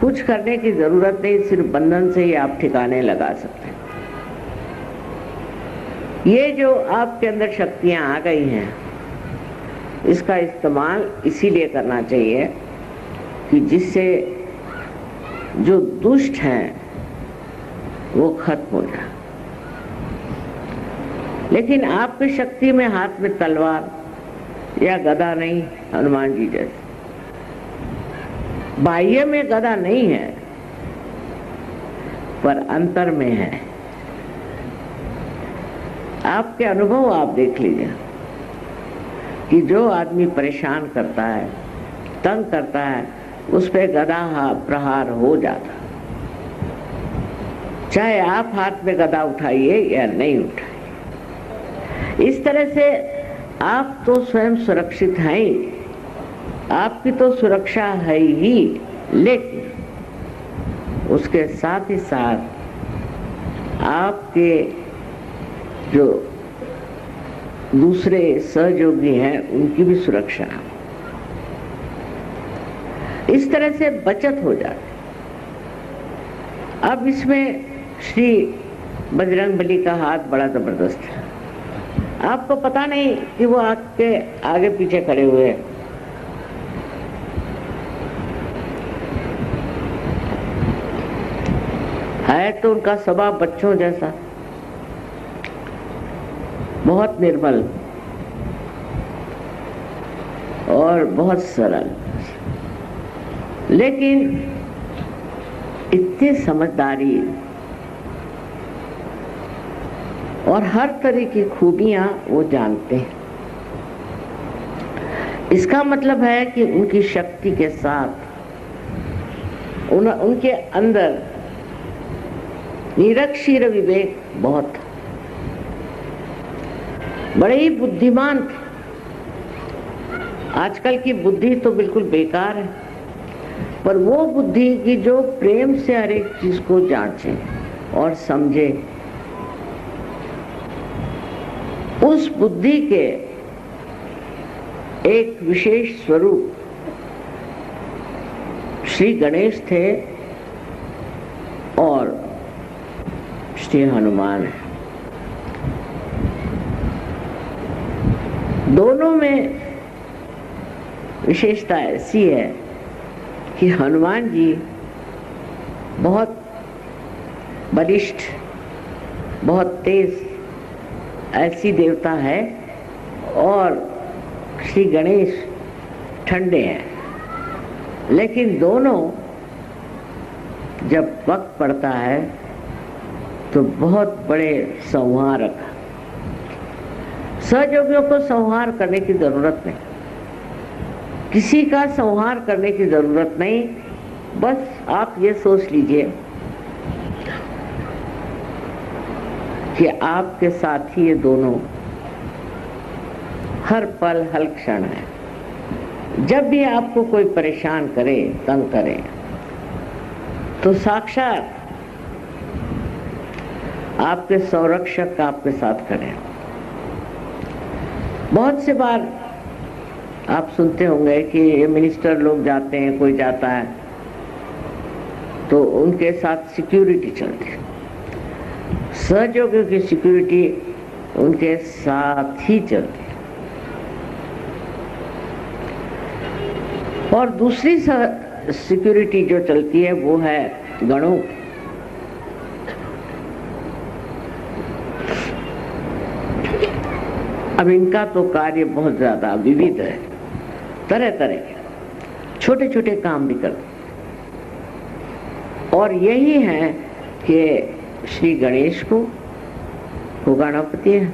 कुछ करने की जरूरत नहीं, सिर्फ बंधन से ही आप ठिकाने लगा सकते हैं। ये जो आपके अंदर शक्तियां आ गई हैं, इसका इस्तेमाल इसीलिए करना चाहिए कि जिससे जो दुष्ट हैं वो खत्म हो जाए। लेकिन आपकी शक्ति में हाथ में तलवार या गदा नहीं, हनुमान जी जैसे बाह्य में गदा नहीं है, पर अंतर में है। आपके अनुभव आप देख लीजिए कि जो आदमी परेशान करता है, तंग करता है, उस पे गदा प्रहार हो जाता, चाहे आप हाथ में गदा उठाइए या नहीं उठाइए। इस तरह से आप तो स्वयं सुरक्षित हैं, आपकी तो सुरक्षा है ही, लेकिन उसके साथ ही साथ आपके जो दूसरे सहयोगी हैं उनकी भी सुरक्षा, इस तरह से बचत हो जाती। अब इसमें श्री बजरंगबली का हाथ बड़ा जबरदस्त है। आपको पता नहीं कि वो आपके आगे पीछे खड़े हुए हैं। है तो उनका स्वभाव बच्चों जैसा, बहुत निर्मल और बहुत सरल, लेकिन इतनी समझदारी और हर तरह की खूबियां वो जानते हैं। इसका मतलब है कि उनकी शक्ति के साथ उनके अंदर निरक्षीर विवेक बहुत था, बड़े ही बुद्धिमान थे। आजकल की बुद्धि तो बिल्कुल बेकार है, पर वो बुद्धि की जो प्रेम से हर एक चीज को जांचे और समझे, उस बुद्धि के एक विशेष स्वरूप श्री गणेश थे और श्री हनुमान है। दोनों में विशेषता ऐसी है कि हनुमान जी बहुत बलिष्ठ, बहुत तेज ऐसी देवता है, और श्री गणेश ठंडे हैं। लेकिन दोनों जब वक्त पड़ता है तो बहुत बड़े संहारक। सहयोगियों को संहार करने की जरूरत नहीं, किसी का संहार करने की जरूरत नहीं। बस आप ये सोच लीजिए कि आपके साथ ही ये दोनों हर पल हर क्षण है। जब भी आपको कोई परेशान करे, तंग करे, तो साक्षात आपके संरक्षक आपके साथ खड़े हैं। बहुत से बार आप सुनते होंगे कि मिनिस्टर लोग जाते हैं, कोई जाता है तो उनके साथ सिक्योरिटी चलती है। सहयोगियों की सिक्योरिटी उनके साथ ही चलती है। और दूसरी सिक्योरिटी जो चलती है वो है गणों। अब इनका तो कार्य बहुत ज्यादा विविध है, तरह तरह के छोटे छोटे काम भी करते, और यही है कि श्री गणेश को, वो गणपति है,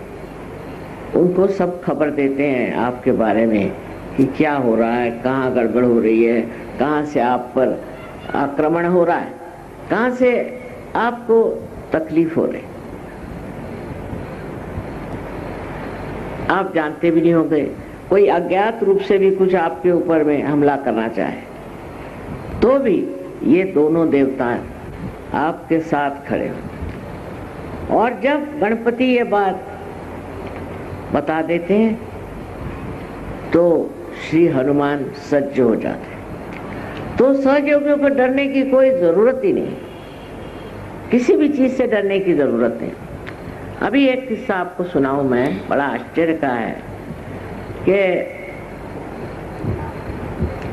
उनको सब खबर देते हैं आपके बारे में कि क्या हो रहा है, कहाँ गड़बड़ हो रही है, कहाँ से आप पर आक्रमण हो रहा है, कहाँ से आपको तकलीफ हो रही। आप जानते भी नहीं होंगे, कोई अज्ञात रूप से भी कुछ आपके ऊपर में हमला करना चाहे तो भी ये दोनों देवता आपके साथ खड़े हो। और जब गणपति ये बात बता देते हैं तो श्री हनुमान सज्ज हो जाते हैं। तो सहयोगियों को डरने की कोई जरूरत ही नहीं, किसी भी चीज से डरने की जरूरत नहीं। अभी एक किस्सा आपको सुनाऊं मैं, बड़ा आश्चर्य का है कि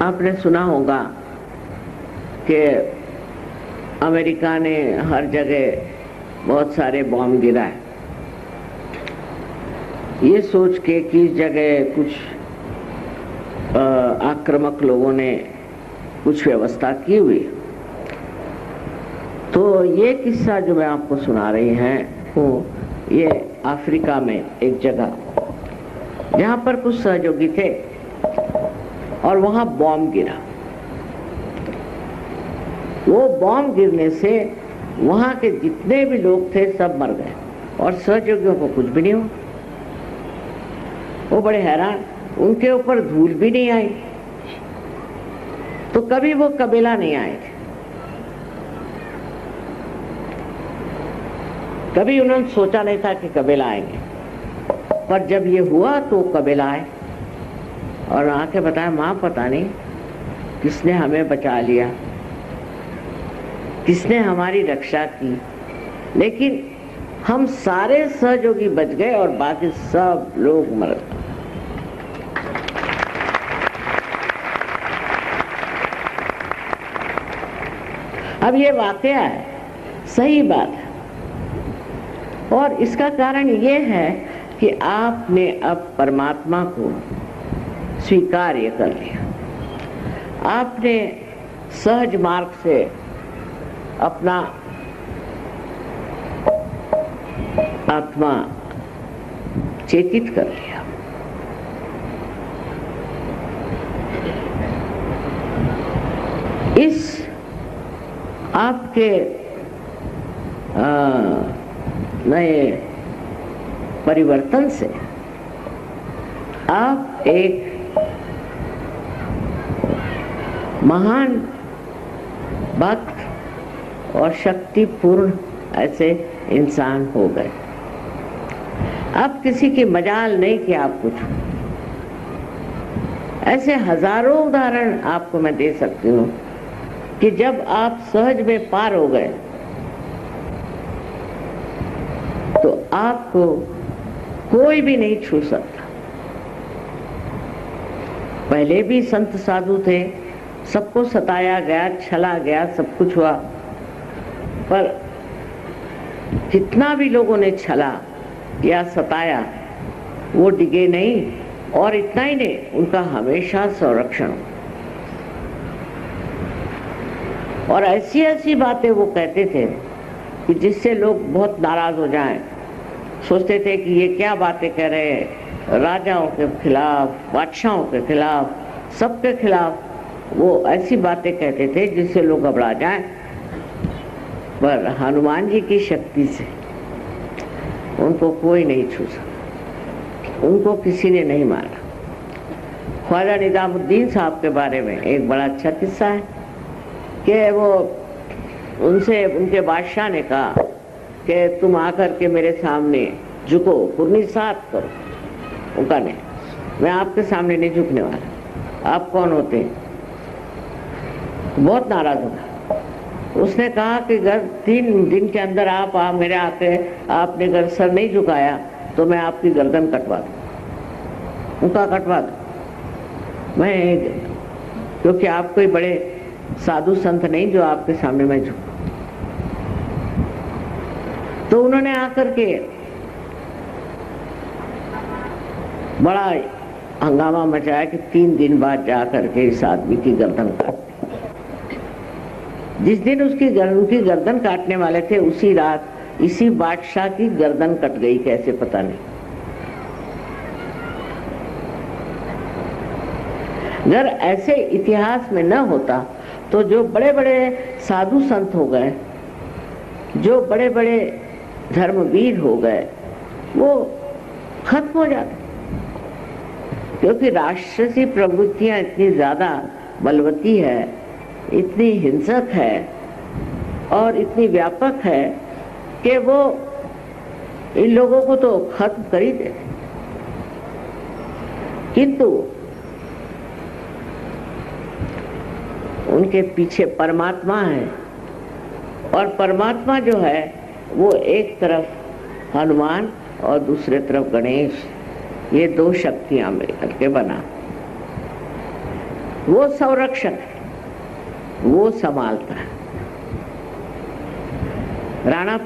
आपने सुना होगा कि अमेरिका ने हर जगह बहुत सारे बॉम्ब गिराए, ये सोच के कि इस जगह कुछ आक्रामक लोगों ने कुछ व्यवस्था की हुई। तो ये किस्सा जो मैं आपको सुना रही हैं वो ये अफ्रीका में एक जगह जहाँ पर कुछ सहयोगी थे और वहाँ बॉम्ब गिरा। वो बॉम्ब गिरने से वहाँ के जितने भी लोग थे सब मर गए और सहयोगियों को कुछ भी नहीं हुआ। वो बड़े हैरान, उनके ऊपर धूल भी नहीं आई। तो कभी वो कबीला नहीं आए थे, कभी उन्होंने सोचा नहीं था कि कबीला आएंगे, पर जब ये हुआ तो कबीला आए और आके बताया, माँ पता नहीं किसने हमें बचा लिया, किसने हमारी रक्षा की, लेकिन हम सारे सहयोगी बच गए और बाकी सब लोग मर गए। अब ये वाकया है, सही बात है, और इसका कारण ये है कि आपने अब परमात्मा को स्वीकार्य कर लिया। आपने सहज मार्ग से अपना आत्मा चेतित कर लिया। इस आपके नए परिवर्तन से आप एक महान भक्त और शक्तिपूर्ण ऐसे इंसान हो गए। अब किसी की मजाल नहीं कि आप कुछ। ऐसे हजारों उदाहरण आपको मैं दे सकती हूँ कि जब आप सहज में पार हो गए तो आपको कोई भी नहीं छू सकता। पहले भी संत साधु थे, सबको सताया गया, छला गया, सब कुछ हुआ, पर जितना भी लोगों ने छला या सताया वो डिगे नहीं, और इतना ही नहीं, उनका हमेशा संरक्षण। और ऐसी ऐसी बातें वो कहते थे कि जिससे लोग बहुत नाराज हो जाएं, सोचते थे कि ये क्या बातें कह रहे हैं, राजाओं के खिलाफ, बादशाहों के खिलाफ, सबके खिलाफ वो ऐसी बातें कहते थे जिससे लोग घबरा जाएं। पर हनुमान जी की शक्ति से उनको कोई नहीं छू सका, उनको किसी ने नहीं मारा। ख्वाजा निजामुद्दीन साहब के बारे में एक बड़ा अच्छा किस्सा है कि वो उनसे उनके बादशाह ने कहा कि तुम आकर के मेरे सामने झुको, कुर्नी साथ करो। उनका नहीं, मैं आपके सामने नहीं झुकने वाला, आप कौन होते हैं? बहुत नाराज हुआ। उसने कहा कि अगर 3 दिन के अंदर आप मेरे आके आपने अगर सर नहीं झुकाया तो मैं आपकी गर्दन कटवा दूं। उनका कटवा दूं मैं, क्योंकि आप कोई बड़े साधु संत नहीं जो आपके सामने मैं झुकूं। तो उन्होंने आकर के बड़ा हंगामा मचाया कि 3 दिन बाद जाकर के इस आदमी की गर्दन काट। जिस दिन उनकी गर्दन काटने वाले थे उसी रात इसी बादशाह की गर्दन कट गई, कैसे पता नहीं। अगर ऐसे इतिहास में न होता तो जो बड़े बड़े साधु संत हो गए, जो बड़े बड़े धर्मवीर हो गए, वो खत्म हो जाते, क्योंकि राक्षसी प्रवृत्तियां इतनी ज्यादा बलवती है, इतनी हिंसक है और इतनी व्यापक है कि वो इन लोगों को तो खत्म कर ही देते। किंतु उनके पीछे परमात्मा है, और परमात्मा जो है वो एक तरफ हनुमान और दूसरे तरफ गणेश, ये दो शक्तियां मिलकर के बना। वो संरक्षक है, वो संभालता है। राणा